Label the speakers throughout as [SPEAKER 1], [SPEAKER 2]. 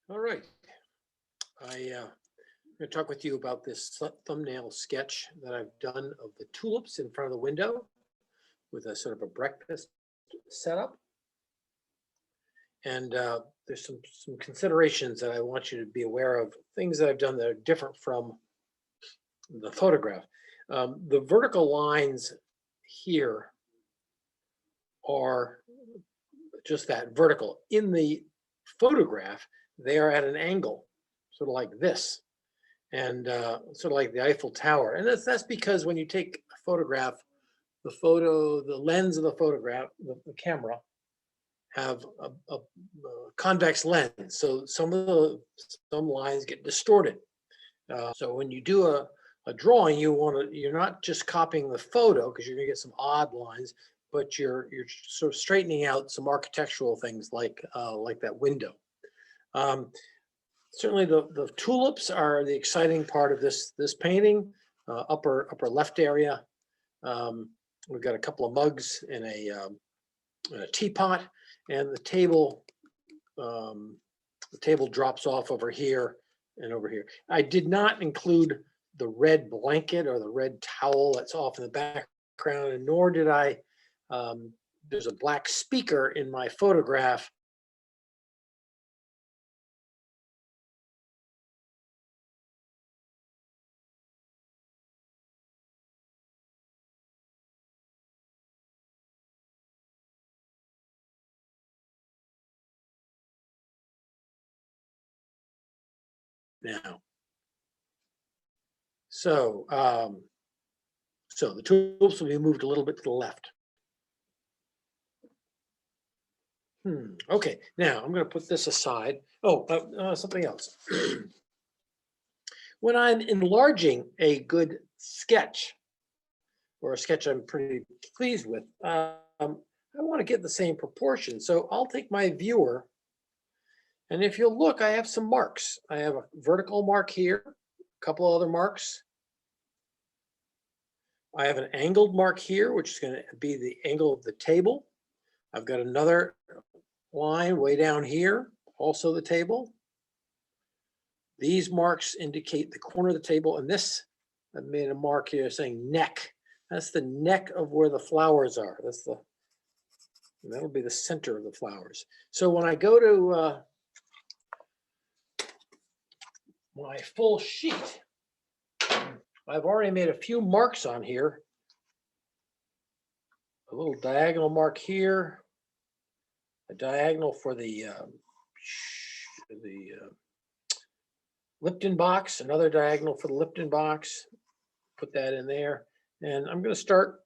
[SPEAKER 1] All right. I'm going to talk with you about this thumbnail sketch that I've done of the tulips in front of the window with a sort of a breakfast setup. And there's some considerations that I want you to be aware of, things that I've done that are different from the photograph. The vertical lines here are just that, vertical. In the photograph, they are at an angle, sort of like this, and sort of like the Eiffel Tower. And that's because when you take a photograph, the lens of the photograph, the camera, have a convex lens, so some lines get distorted. So when you do a drawing, you're not just copying the photo because you're going to get some odd lines, but you're sort of straightening out some architectural things like that window. Certainly the tulips are the exciting part of this painting. Upper left area, we've got a couple of mugs and a teapot, and the table drops off over here and over here. I did not include the red blanket or the red towel that's off in the background, and nor did I. There's a black speaker in my photograph. Now, so the tulips will be moved a little bit to the left. Okay, now I'm going to put this aside. Oh, something else. When I'm enlarging a good sketch, or a sketch I'm pretty pleased with, I want to get the same proportion. So I'll take my viewer, and if you'll look, I have some marks. I have a vertical mark here, a couple other marks. I have an angled mark here, which is going to be the angle of the table. I've got another line way down here, also the table. These marks indicate the corner of the table, and this, I've made a mark here saying neck. That's the neck of where the flowers are. That'll be the center of the flowers. So when I go to my full sheet, I've already made a few marks on here. A little diagonal mark here, a diagonal for the Lipton box, another diagonal for the Lipton box. Put that in there, and I'm going to start.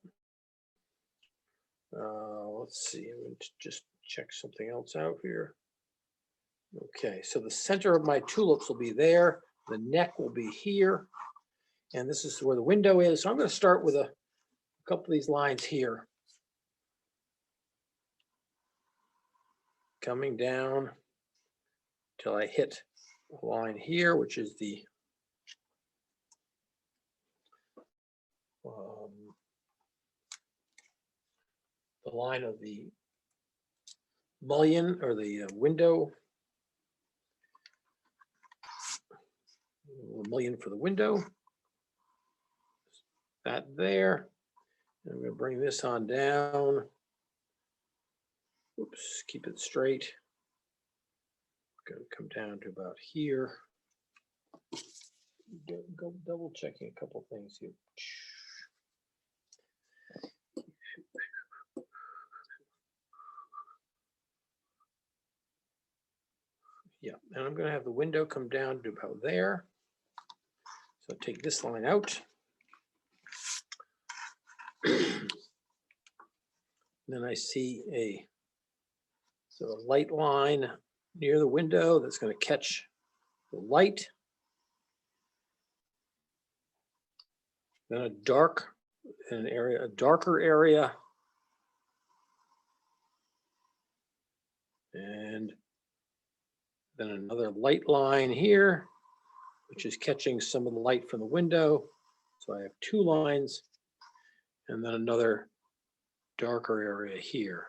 [SPEAKER 1] Let's see. I'm going to just check something else out here. Okay, so the center of my tulips will be there. The neck will be here, and this is where the window is. So I'm going to start with a couple of these lines here, coming down till I hit a line here, which is the line of the mullion, or the window, mullion for the window. That there. And I'm going to bring this on down. Oops, keep it straight. Going to come down to about here. Go double checking a couple things here. Yeah, and I'm going to have the window come down to about there. So take this line out. Then I see a sort of light line near the window that's going to catch the light. Then a darker area. And then another light line here, which is catching some of the light from the window. So I have two lines, and then another darker area here.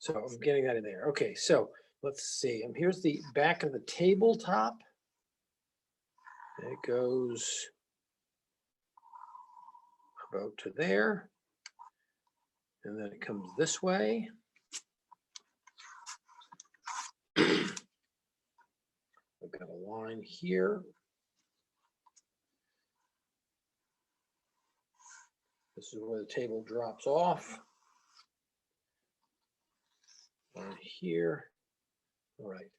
[SPEAKER 1] So I'm getting that in there. Okay, so let's see. Here's the back of the tabletop. It goes about to there. And then it comes this way. I've got a line here. This is where the table drops off. Line here. All right.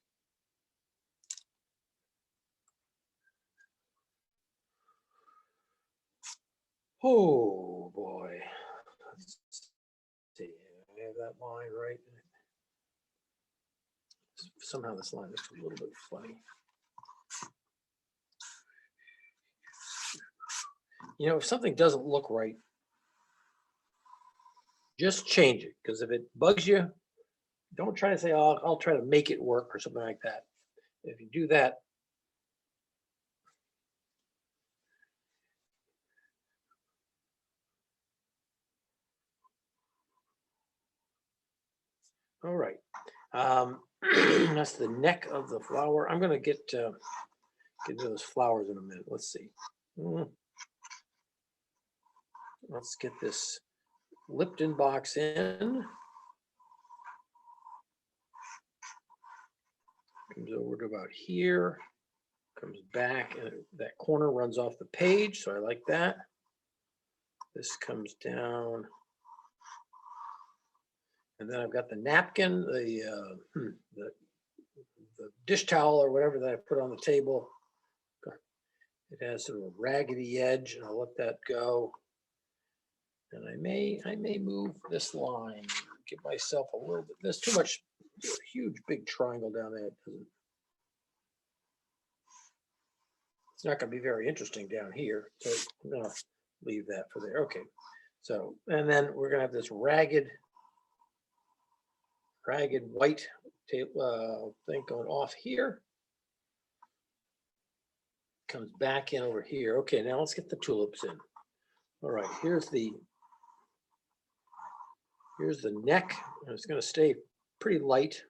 [SPEAKER 1] Oh boy. Let's see. I have that line right. Somehow this line looks a little bit funny. You know, if something doesn't look right, just change it. Because if it bugs you, don't try to say, oh, I'll try to make it work or something like that. If you do that, all right. That's the neck of the flower. I'm going to get into those flowers in a minute. Let's see. Let's get this Lipton box in. Comes over to about here. Comes back, and that corner runs off the page, so I like that. This comes down. And then I've got the napkin, the dish towel or whatever that I put on the table. It has sort of a raggedy edge, and I'll let that go. And I may move this line, give myself a little bit. There's too much, huge big triangle down there. It's not going to be very interesting down here, so I'm going to leave that for there. Okay, so and then we're going to have this ragged white tape thing going off here. Comes back in over here. Okay, now let's get the tulips in. All right, here's the neck. It's going to stay pretty light.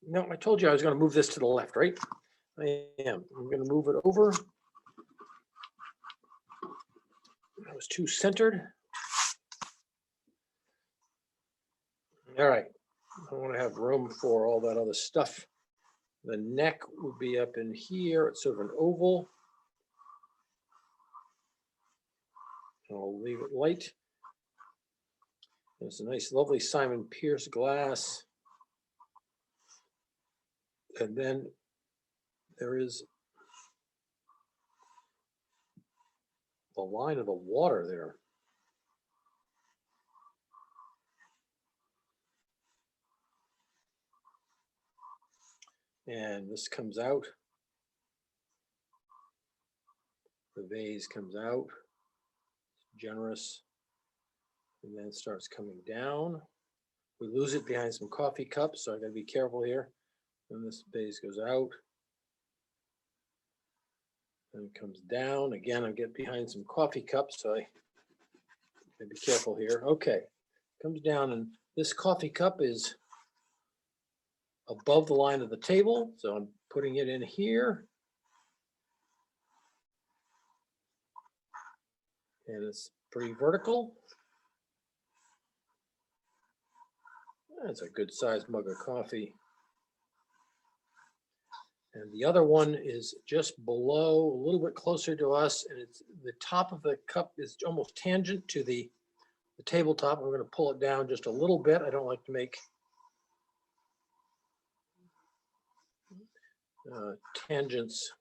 [SPEAKER 1] No, I told you I was going to move this to the left, right? I am. I'm going to move it over. I was too centered. All right. I want to have room for all that other stuff. The neck would be up in here. It's sort of an oval. I'll leave it light. It's a nice, lovely Simon Pierce glass. And then there is the line of the water there. And this comes out. The vase comes out. Generous. And then starts coming down. We lose it behind some coffee cups, so I gotta be careful here. And this vase goes out. And it comes down. Again, I get behind some coffee cups, so I gotta be careful here. Okay, comes down, and this coffee cup is above the line of the table, so I'm putting it in here. And it's pretty vertical. That's a good sized mug of coffee. And the other one is just below, a little bit closer to us, and it's the top of the cup is almost tangent to the tabletop. I'm going to pull it down just a little bit. I don't like to make tangents.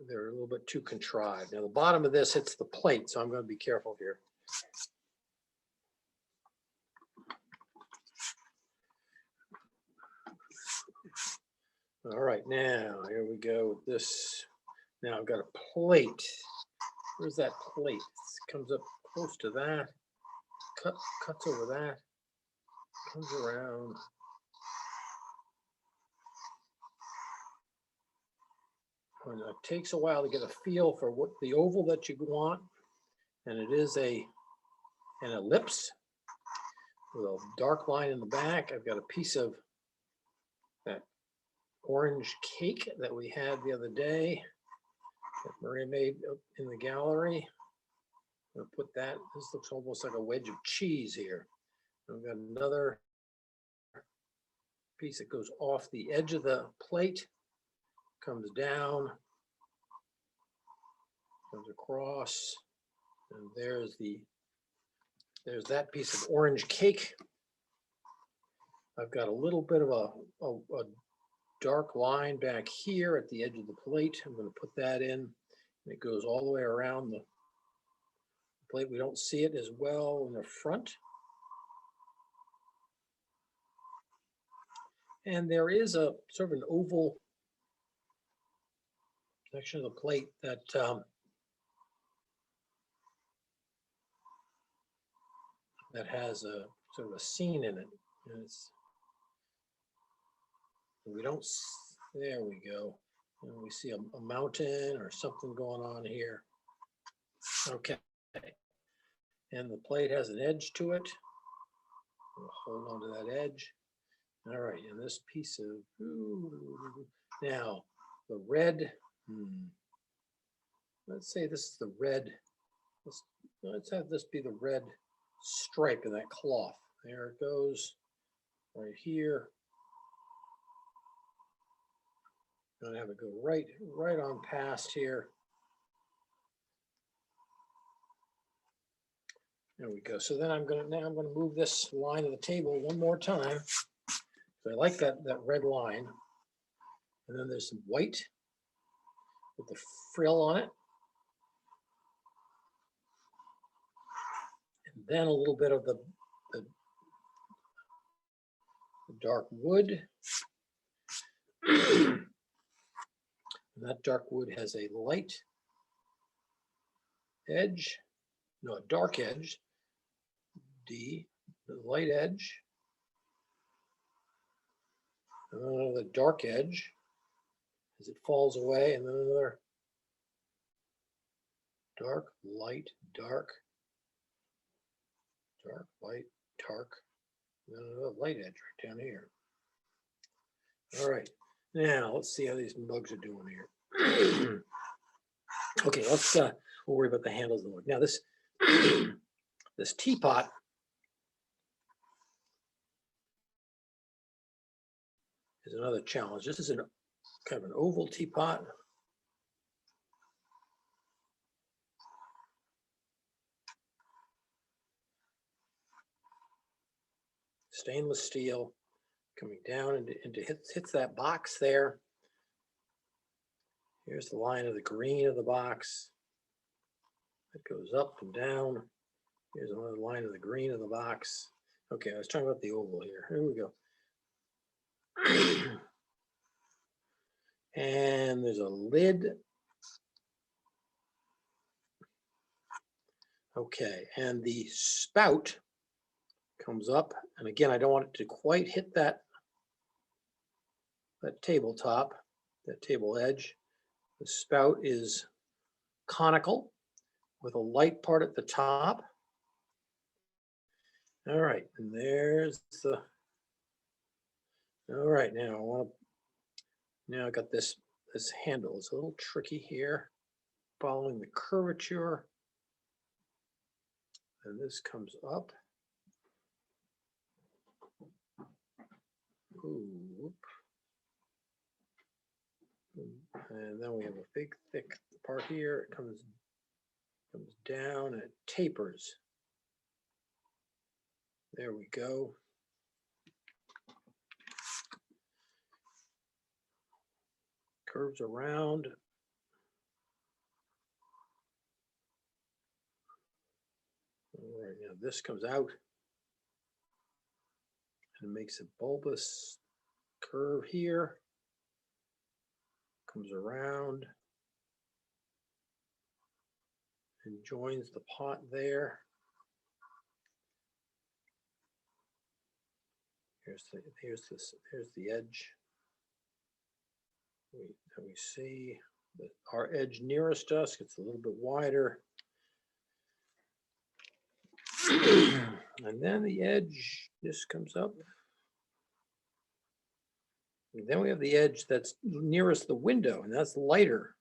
[SPEAKER 1] They're a little bit too contrived. Now the bottom of this hits the plate, so I'm going to be careful here. All right, now here we go with this. Now I've got a plate. Where's that plate? It comes up close to that, cuts over that, comes around. And it takes a while to get a feel for what the oval that you want, and it is an ellipse with a dark line in the back. I've got a piece of that orange cake that we had the other day that Maria made up in the gallery. I'm gonna put that, this looks almost like a wedge of cheese here. I've got another piece that goes off the edge of the plate, comes down, comes across, and there's that piece of orange cake. I've got a little bit of a dark line back here at the edge of the plate. I'm going to put that in, and it goes all the way around the plate. We don't see it as well in the front. And there is a sort of an oval section of the plate that that has a sort of a scene in it. And we don't, there we go. And we see a mountain or something going on here. Okay. And the plate has an edge to it. We'll hold on to that edge. All right, and this piece of, now the red, let's say this is the red, let's have this be the red stripe in that cloth. There it goes, right here. I'm gonna have it go right on past here. There we go. So then I'm gonna move this line of the table one more time. So I like that red line. And then there's some white with the frill on it. And then a little bit of the dark wood. And that dark wood has a light edge, no, a dark edge, D, the light edge. The dark edge as it falls away, and then another dark, light, dark, dark, light, dark, and then another light edge right down here. All right, now let's see how these mugs are doing here. Okay, we'll worry about the handles of the mug. Now this this teapot is another challenge. This is kind of an oval teapot. Stainless steel coming down into hits that box there. Here's the line of the green of the box. It goes up and down. Here's another line of the green of the box. Okay, I was talking about the oval here. Here we go. And there's a lid. Okay, and the spout comes up. And again, I don't want it to quite hit that tabletop, that table edge. The spout is conical with a light part at the top. All right, and there's the, all right, now I got this handle. It's a little tricky here, following the curvature. And this comes up. Ooh. And then we have a big, thick part here. It comes down and it tapers. There we go. Curves around. All right, now this comes out and makes a bulbous curve here. Comes around and joins the pot there. Here's the edge that we see. our edge nearest us gets a little bit wider. And then the edge, this comes up. And then we have the edge that's nearest the window, and that's lighter.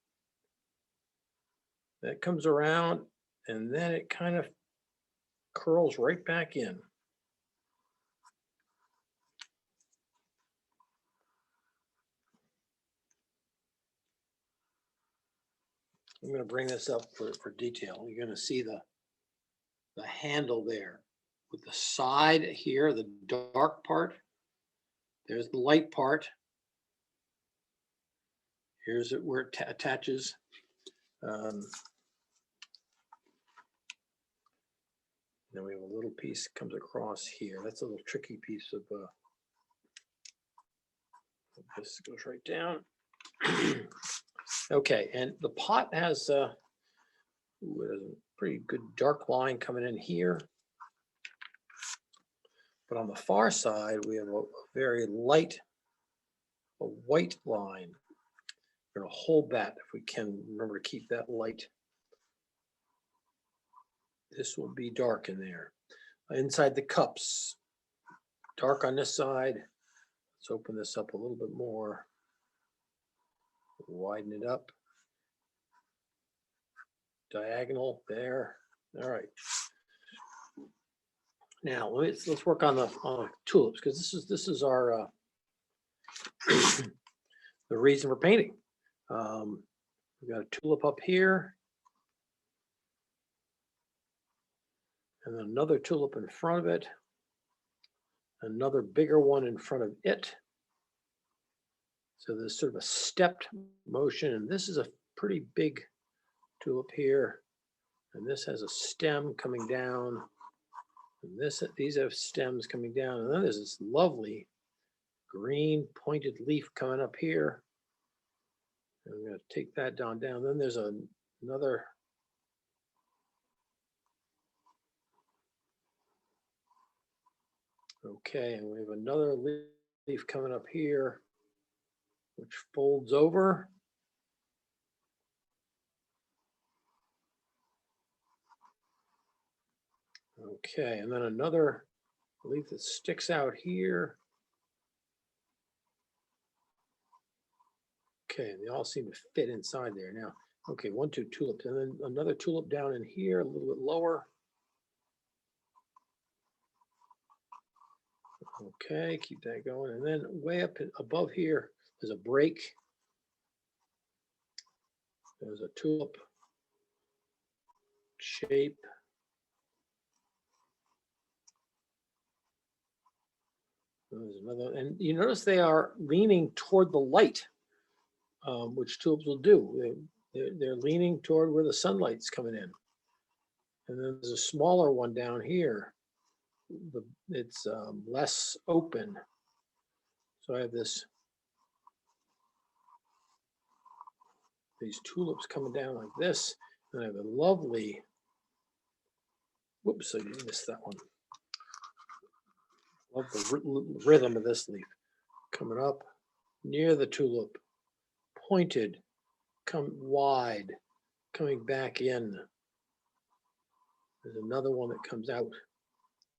[SPEAKER 1] That comes around, and then it kind of curls right back in. I'm going to bring this up for detail. You're going to see the handle there with the side here, the dark part. There's the light part. Here's it where it attaches. Then we have a little piece comes across here. That's a little tricky piece of this goes right down. Okay, and the pot has a pretty good dark line coming in here. But on the far side, we have a very light, a white line. We're going to hold that if we can remember to keep that light. This will be dark in there. Inside the cups, dark on this side. Let's open this up a little bit more. Widen it up. Diagonal there. All right. Now let's work on the tulips, because this is our the reason we're painting. We've got a tulip up here, and another tulip in front of it, another bigger one in front of it. So there's sort of a stepped motion, and this is a pretty big tulip here, and this has a stem coming down, and these have stems coming down, and then there's this lovely green pointed leaf coming up here. And I'm going to take that down. Then there's another okay, and we have another leaf coming up here, which folds over. Okay, and then another leaf that sticks out here. Okay, they all seem to fit inside there now. Okay, 1, 2 tulips, and then another tulip down in here, a little bit lower. Okay, keep that going. And then way up above here, there's a break. There's a tulip shape. There's another, and you notice they are leaning toward the light, which tulips will do. They're leaning toward where the sunlight's coming in. And then there's a smaller one down here. It's less open. So I have these tulips coming down like this, and I have a lovely, whoops, I missed that one. Love the rhythm of this leaf. Coming up near the tulip, pointed, come wide, coming back in. There's another one that comes out,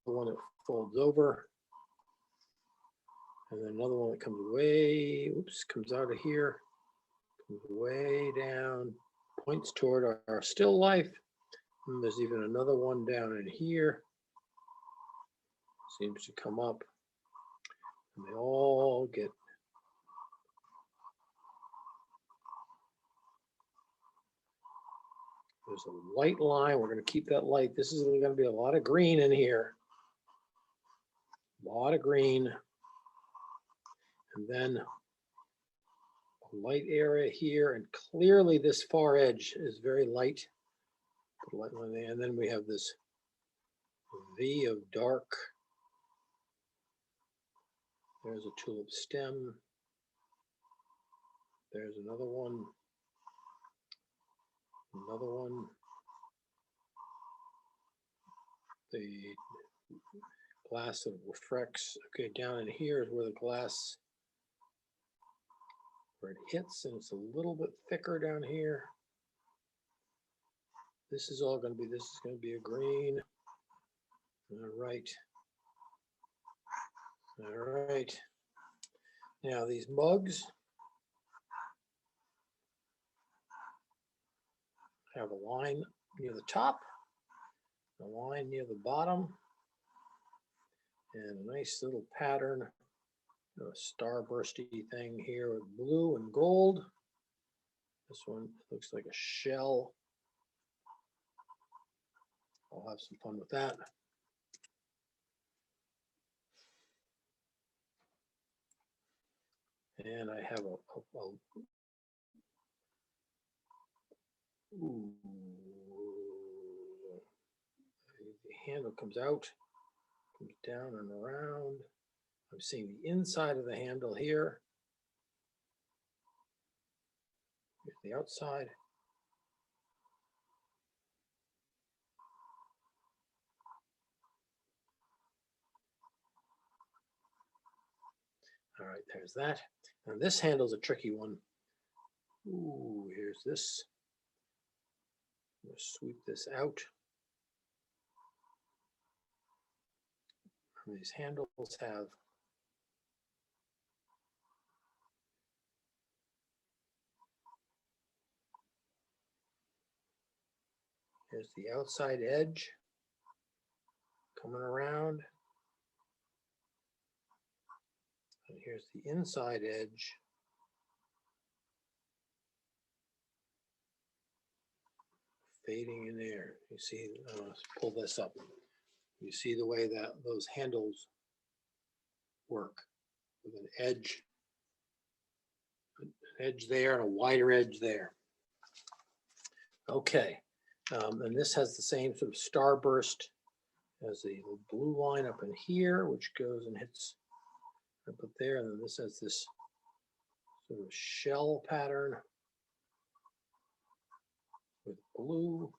[SPEAKER 1] the one that folds over, and then another one that comes way, oops, comes out of here, comes way down, points toward our still life. And there's even another one down in here. Seems to come up, and they all get there's a light line. We're going to keep that light. This is going to be a lot of green in here. A lot of green. And then a light area here. And clearly this far edge is very light. Put a light line there. And then we have this V of dark. There's a tulip stem. There's another one. Another one. The glass that refracts. Okay, down in here is where the glass where it hits, and it's a little bit thicker down here. This is all going to be, this is going to be a green. All right. All right. Now these mugs have a line near the top, a line near the bottom, and a nice little pattern, a starbursty thing here with blue and gold. This one looks like a shell. I'll have some fun with that. And I have ooh, the handle comes out, comes down and around. I'm seeing the inside of the handle here. Here's the outside. All right, there's that. And this handle's a tricky one. Ooh, here's this. I'm gonna sweep this out. And these handles have here's the outside edge coming around. And here's the inside edge. Fading in there. You see, let's pull this up. You see the way that those handles work with an edge there and a wider edge there. Okay, and this has the same sort of starburst as the blue line up in here, which goes and hits up there, and then this has this sort of shell pattern with blue.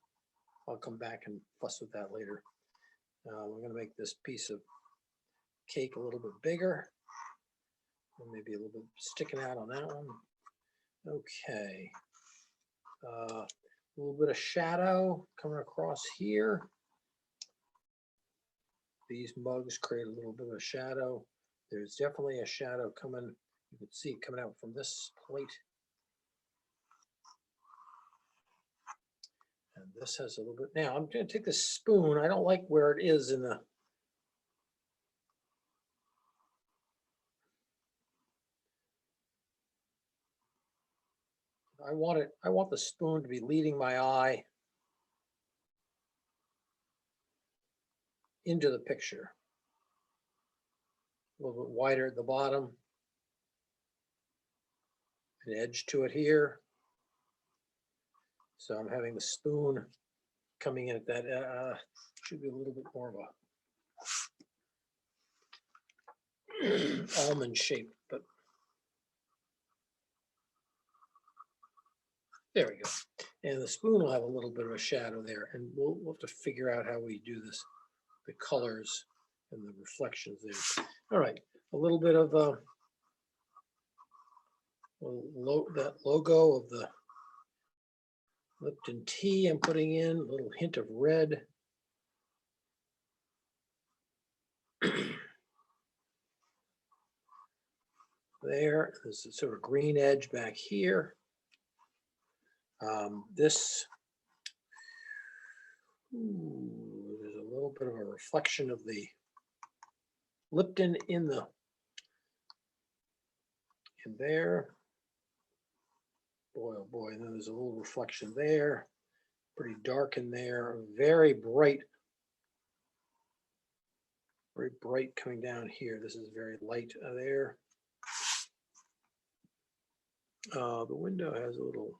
[SPEAKER 1] I'll come back and fuss with that later. We're going to make this piece of cake a little bit bigger, and maybe a little bit sticking out on that one. Okay, a little bit of shadow coming across here. These mugs create a little bit of a shadow. There's definitely a shadow coming. You can see it coming out from this plate. And this has a little bit. Now I'm going to take this spoon. I don't like where it is in the. I want the spoon to be leading my eye into the picture. A little bit wider at the bottom. An edge to it here. So I'm having the spoon coming in at that, should be a little bit more of a almond shape, but there we go. And the spoon will have a little bit of a shadow there, and we'll have to figure out how we do this, the colors and the reflections there. All right, a little bit of that logo of the Lipton tea I'm putting in, a little hint of red. There's a sort of green edge back here. There's a little bit of a reflection of the Lipton in there. Boy, oh boy, and then there's a little reflection there. Pretty dark in there, very bright coming down here. This is very light there. The window has a little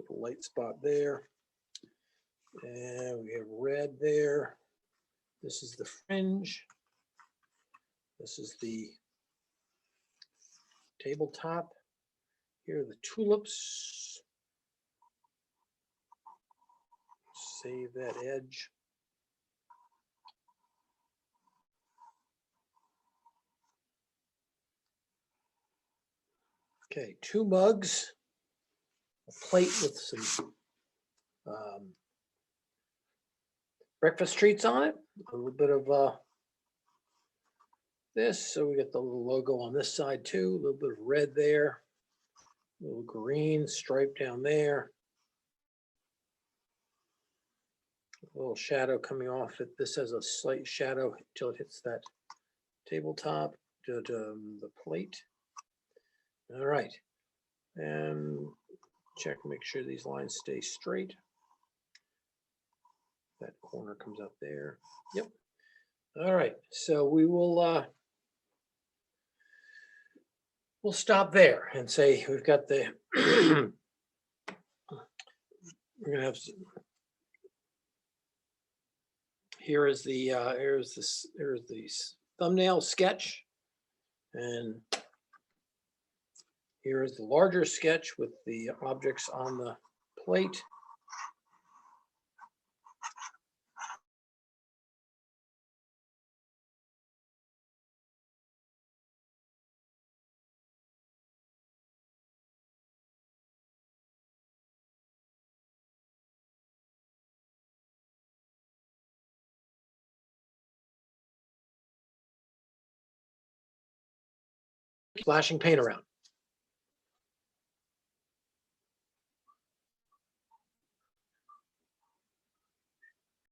[SPEAKER 1] light spot there. And we have red there. This is the fringe. This is the tabletop. Here are the tulips. Save that edge. Okay, 2 mugs, a plate with some breakfast treats on it, a little bit of this. So we got the little logo on this side too, a little bit of red there, a little green stripe down there, a little shadow coming off it. This has a slight shadow until it hits that tabletop, to the plate. All right, and check, make sure these lines stay straight. That corner comes up there. Yep. All right, so we will we'll stop there and say we've got the we're gonna have here's the thumbnail sketch, and here is the larger sketch with the objects on the plate. Splashing paint around.